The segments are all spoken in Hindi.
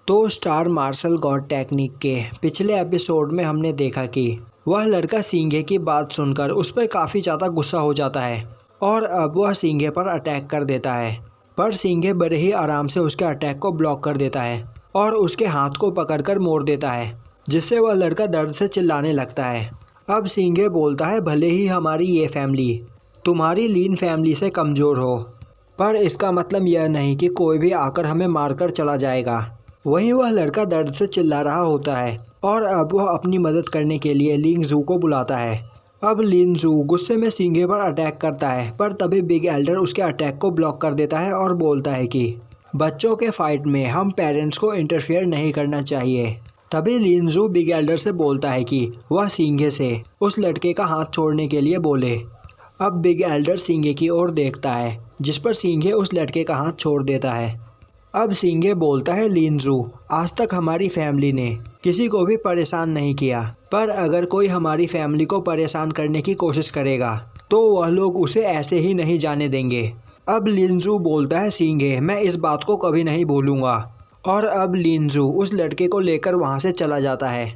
तो स्टार मार्शल गॉड टेक्निक के पिछले एपिसोड में हमने देखा कि वह लड़का सिंघे की बात सुनकर उस पर काफ़ी ज़्यादा गुस्सा हो जाता है और अब वह सिंघे पर अटैक कर देता है। पर सिंघे बड़े ही आराम से उसके अटैक को ब्लॉक कर देता है और उसके हाथ को पकड़कर मोड़ देता है, जिससे वह लड़का दर्द से चिल्लाने लगता है। अब सिंघे बोलता है, भले ही हमारी ये फैमिली तुम्हारी लीन फैमिली से कमज़ोर हो, पर इसका मतलब यह नहीं कि कोई भी आकर हमें मारकर चला जाएगा। वहीं वह लड़का दर्द से चिल्ला रहा होता है और अब वह अपनी मदद करने के लिए लिंग जू को बुलाता है। अब लिंग जू गुस्से में सिंघे पर अटैक करता है, पर तभी बिग एल्डर उसके अटैक को ब्लॉक कर देता है और बोलता है कि बच्चों के फाइट में हम पेरेंट्स को इंटरफेयर नहीं करना चाहिए। तभी लिंग जू बिग एल्डर से बोलता है कि वह सिंघे से उस लड़के का हाथ छोड़ने के लिए बोले। अब बिग एल्डर सिंघे की ओर देखता है, जिस पर सिंघे उस लड़के का हाथ छोड़ देता है। अब सिंघे बोलता है, लिंग जू, आज तक हमारी फैमिली ने किसी को भी परेशान नहीं किया, पर अगर कोई हमारी फैमिली को परेशान करने की कोशिश करेगा तो वह लोग उसे ऐसे ही नहीं जाने देंगे। अब लिंग जू बोलता है, सिंघे, मैं इस बात को कभी नहीं भूलूंगा। और अब लिंग जू उस लड़के को लेकर वहाँ से चला जाता है।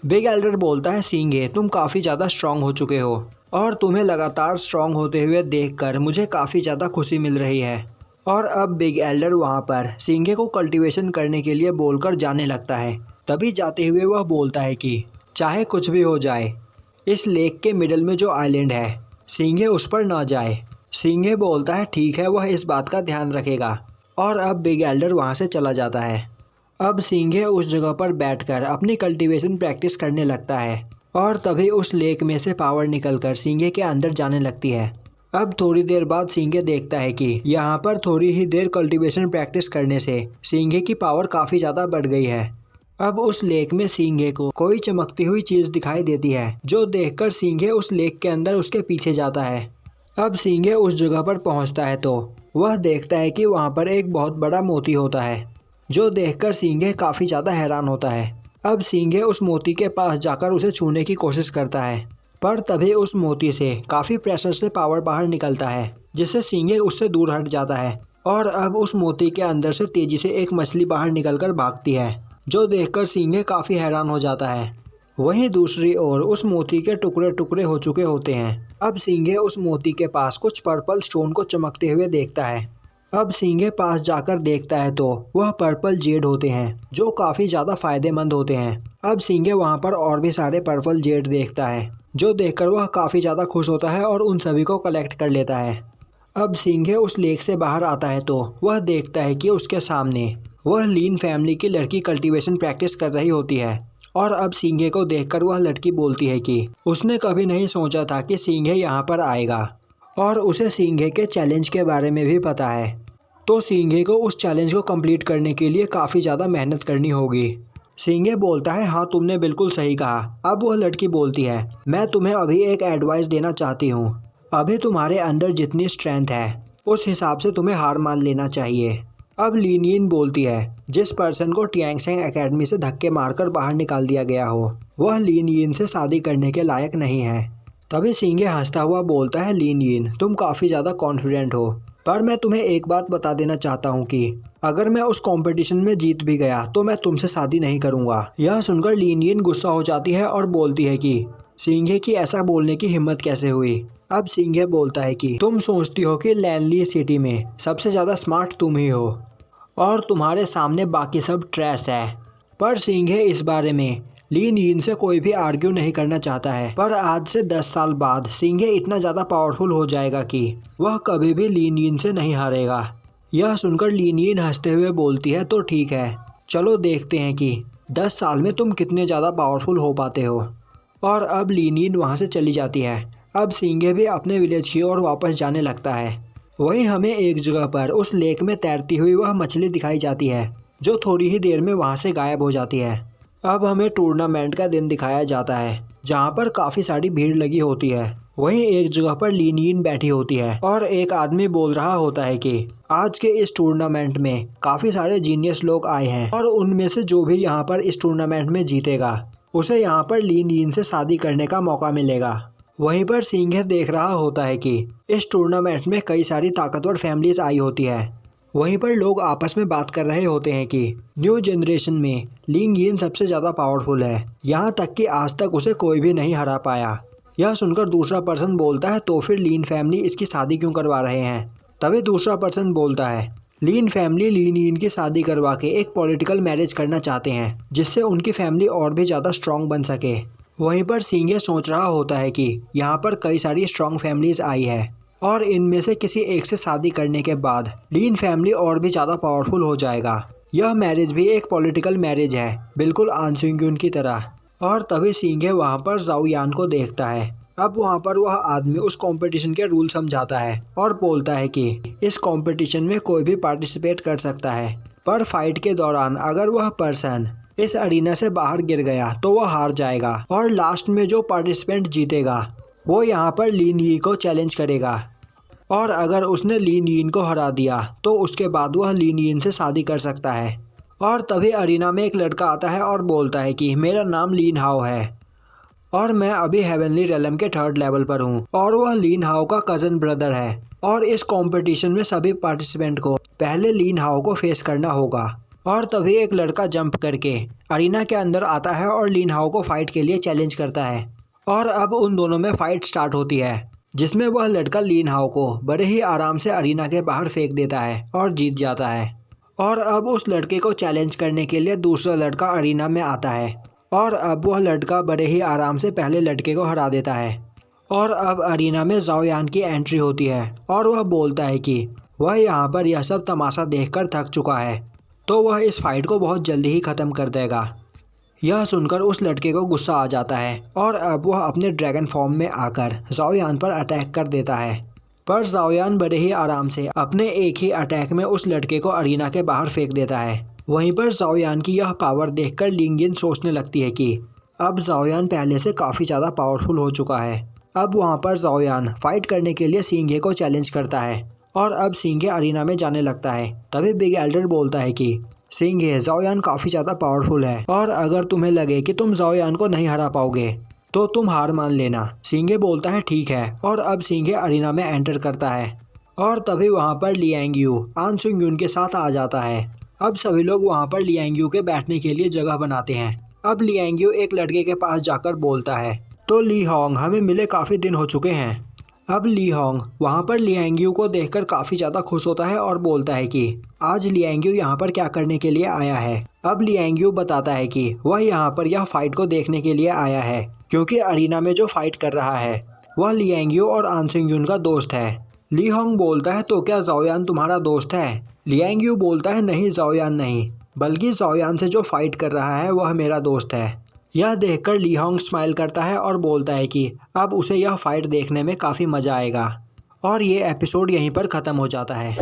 बिग एल्डर बोलता है, सिंघे, तुम काफ़ी ज़्यादा स्ट्रांग हो चुके हो और तुम्हें लगातार स्ट्रांग होते हुए देखकर मुझे काफ़ी ज़्यादा खुशी मिल रही है। और अब बिग एल्डर वहाँ पर सिंघे को कल्टीवेशन करने के लिए बोलकर जाने लगता है। तभी जाते हुए वह बोलता है कि चाहे कुछ भी हो जाए, इस लेक के मिडल में जो आइलैंड है, सिंघे उस पर ना जाए। सिंघे बोलता है, ठीक है, वह इस बात का ध्यान रखेगा। और अब बिग एल्डर वहाँ से चला जाता है। अब सिंघे उस जगह पर बैठकर अपनी कल्टीवेशन प्रैक्टिस करने लगता है और तभी उस लेक में से पावर निकलकर सिंघे के अंदर जाने लगती है। अब थोड़ी देर बाद सिंघे देखता है कि यहाँ पर थोड़ी ही देर कल्टीवेशन प्रैक्टिस करने से सिंघे की पावर काफ़ी ज़्यादा बढ़ गई है। अब उस लेक में सिंघे को कोई चमकती हुई चीज़ दिखाई देती है, जो देखकर सिंघे उस लेक के अंदर उसके पीछे जाता है। अब सिंघे उस जगह पर पहुँचता है तो वह देखता है कि वहाँ पर एक बहुत बड़ा मोती होता है, जो देखकर सिंघे काफ़ी ज़्यादा हैरान होता है। अब सिंघे उस मोती के पास जाकर उसे छूने की कोशिश करता है, पर तभी उस मोती से काफ़ी प्रेशर से पावर बाहर निकलता है, जिससे सिंघे उससे दूर हट जाता है। और अब उस मोती के अंदर से तेज़ी से एक मछली बाहर निकलकर भागती है, जो देखकर सिंघे काफ़ी हैरान हो जाता है। वहीं दूसरी ओर उस मोती के टुकड़े टुकड़े हो चुके होते हैं। अब सिंघे उस मोती के पास कुछ पर्पल स्टोन को चमकते हुए देखता है। अब सिंघे पास जाकर देखता है तो वह पर्पल जेड होते हैं, जो काफ़ी ज़्यादा फायदेमंद होते हैं। अब सिंघे वहाँ पर और भी सारे पर्पल जेड देखता है, जो देखकर वह काफ़ी ज़्यादा खुश होता है और उन सभी को कलेक्ट कर लेता है। अब सिंघे उस लेक से बाहर आता है तो वह देखता है कि उसके सामने वह लीन फैमिली की लड़की कल्टीवेशन प्रैक्टिस कर रही होती है। और अब सिंघे को देखकर वह लड़की बोलती है कि उसने कभी नहीं सोचा था कि सिंघे यहाँ पर आएगा और उसे सिंघे के चैलेंज के बारे में भी पता है, तो सिंघे को उस चैलेंज को कंप्लीट करने के लिए काफ़ी ज़्यादा मेहनत करनी होगी। सिंघे बोलता है, हाँ, तुमने बिल्कुल सही कहा। अब वह लड़की बोलती है, मैं तुम्हें अभी एक एडवाइस देना चाहती हूँ। अभी तुम्हारे अंदर जितनी स्ट्रेंथ है उस हिसाब से तुम्हें हार मान लेना चाहिए। अब लिन यिन बोलती है, जिस पर्सन को टियांगसेंग एकेडमी से धक्के मारकर बाहर निकाल दिया गया हो, वह लिन यिन से शादी करने के लायक नहीं है। तभी सिंघे हंसता हुआ बोलता है, लिन यिन, तुम काफ़ी ज़्यादा कॉन्फिडेंट हो, पर मैं तुम्हें एक बात बता देना चाहता हूँ कि अगर मैं उस कंपटीशन में जीत भी गया तो मैं तुमसे शादी नहीं करूँगा। यह सुनकर लिन यिन गुस्सा हो जाती है और बोलती है कि सिंघे की ऐसा बोलने की हिम्मत कैसे हुई। अब सिंघे बोलता है कि तुम सोचती हो कि लैनली सिटी में सबसे ज़्यादा स्मार्ट तुम ही हो और तुम्हारे सामने बाकी सब ट्रैश है। पर सिंघे इस बारे में लिन यिन से कोई भी आर्ग्यू नहीं करना चाहता है। पर आज से 10 साल बाद सिंघे इतना ज़्यादा पावरफुल हो जाएगा कि वह कभी भी लिन यिन से नहीं हारेगा। यह सुनकर लिन यिन हंसते हुए बोलती है, तो ठीक है, चलो देखते हैं कि 10 साल में तुम कितने ज़्यादा पावरफुल हो पाते हो। और अब लिन यिन वहाँ से चली जाती है। अब सिंघे भी अपने विलेज की ओर वापस जाने लगता है। वहीं हमें एक जगह पर उस लेक में तैरती हुई वह मछली दिखाई जाती है, जो थोड़ी ही देर में वहाँ से गायब हो जाती है। अब हमें टूर्नामेंट का दिन दिखाया जाता है, जहाँ पर काफ़ी सारी भीड़ लगी होती है। वहीं एक जगह पर लिन यिन बैठी होती है और एक आदमी बोल रहा होता है कि आज के इस टूर्नामेंट में काफ़ी सारे जीनियस लोग आए हैं और उनमें से जो भी यहाँ पर इस टूर्नामेंट में जीतेगा उसे यहाँ पर लिन यिन से शादी करने का मौका मिलेगा। वहीं पर सिंघे देख रहा होता है कि इस टूर्नामेंट में कई सारी ताकतवर फैमिलीज आई होती है। वहीं पर लोग आपस में बात कर रहे होते हैं कि न्यू जनरेशन में लिंग यिन सबसे ज़्यादा पावरफुल है, यहाँ तक कि आज तक उसे कोई भी नहीं हरा पाया। यह सुनकर दूसरा पर्सन बोलता है तो फिर लीन फैमिली इसकी शादी क्यों करवा रहे हैं। तभी दूसरा पर्सन बोलता है लीन फैमिली लीन यिन की शादी करवा के एक पॉलिटिकल मैरिज करना चाहते हैं, जिससे उनकी फैमिली और भी ज़्यादा स्ट्रॉन्ग बन सके। वहीं पर सिंघे सोच रहा होता है कि यहाँ पर कई सारी स्ट्रॉन्ग फैमिलीज आई है और इनमें से किसी एक से शादी करने के बाद लीन फैमिली और भी ज़्यादा पावरफुल हो जाएगा। यह मैरिज भी एक पॉलिटिकल मैरिज है, बिल्कुल आन सुंग यून की तरह। और तभी सिंघे वहाँ पर जाओ यान को देखता है। अब वहाँ पर वह आदमी उस कंपटीशन के रूल समझाता है और बोलता है कि इस कंपटीशन में कोई भी पार्टिसिपेट कर सकता है, पर फाइट के दौरान अगर वह पर्सन इस अरीना से बाहर गिर गया तो वह हार जाएगा और लास्ट में जो पार्टिसिपेंट जीतेगा वो यहाँ पर लीन यी को चैलेंज करेगा। और अगर उसने लीन यिन को हरा दिया तो उसके बाद वह लीन यिन से शादी कर सकता है। और तभी अरीना में एक लड़का आता है और बोलता है कि मेरा नाम लीन हाओ है और मैं अभी हेवनली रेलम के 3rd लेवल पर हूँ और वह लीन हाओ का कज़न ब्रदर है। और इस कंपटीशन में सभी पार्टिसिपेंट को पहले लीन हाओ को फेस करना होगा। और तभी एक लड़का जंप करके अरीना के अंदर आता है और लीन हाओ को फाइट के लिए चैलेंज करता है। और अब उन दोनों में फाइट स्टार्ट होती है, जिसमें वह लड़का लीन हाओ को बड़े ही आराम से अरीना के बाहर फेंक देता है और जीत जाता है। और अब उस लड़के को चैलेंज करने के लिए दूसरा लड़का अरीना में आता है और अब वह लड़का बड़े ही आराम से पहले लड़के को हरा देता है। और अब अरीना में जाओ यान की एंट्री होती है और वह बोलता है कि वह यहाँ पर यह सब तमाशा देखकर थक चुका है, तो वह इस फाइट को बहुत जल्दी ही ख़त्म कर देगा। यह सुनकर उस लड़के को गुस्सा आ जाता है और अब वह अपने ड्रैगन फॉर्म में आकर जाओ यान पर अटैक कर देता है। पर जाओ यान बड़े ही आराम से अपने एक ही अटैक में उस लड़के को अरीना के बाहर फेंक देता है। वहीं पर जाओ यान की यह पावर देखकर लिंग यिन सोचने लगती है कि अब जाओ यान पहले से काफ़ी ज़्यादा पावरफुल हो चुका है। अब वहाँ पर जाओ यान फाइट करने के लिए सिंघे को चैलेंज करता है और अब सिंघे अरीना में जाने लगता है। तभी बिग एल्डर बोलता है कि सिंघे जाओ यान काफ़ी ज़्यादा पावरफुल है और अगर तुम्हें लगे कि तुम जाओ यान को नहीं हरा पाओगे तो तुम हार मान लेना। सिंघे बोलता है ठीक है और अब सिंघे अरीना में एंटर करता है। और तभी वहाँ पर लियांग यू आन सुंग यून के साथ आ जाता है। अब सभी लोग वहाँ पर लियांग यू के बैठने के लिए जगह बनाते हैं। अब लियांग यू एक लड़के के पास जाकर बोलता है तो ली होंग हमें मिले काफ़ी दिन हो चुके हैं। अब ली होंग वहाँ पर लियांग यू को देखकर काफ़ी ज़्यादा खुश होता है और बोलता है कि आज लियांग यू यहाँ पर क्या करने के लिए आया है। अब लियांग यू बताता है कि वह यहाँ पर यह फाइट को देखने के लिए आया है, क्योंकि अरीना में जो फाइट कर रहा है वह लियांग यू और आन सुंग यून का दोस्त है। ली होंग बोलता है तो क्या जाओ यान तुम्हारा दोस्त है। लियांग यू बोलता है नहीं जाओ यान नहीं, बल्कि जाओ यान से जो फाइट कर रहा है वह मेरा दोस्त है। यह देखकर ली होंग स्माइल करता है और बोलता है कि अब उसे यह फाइट देखने में काफ़ी मज़ा आएगा। और ये एपिसोड यहीं पर ख़त्म हो जाता है।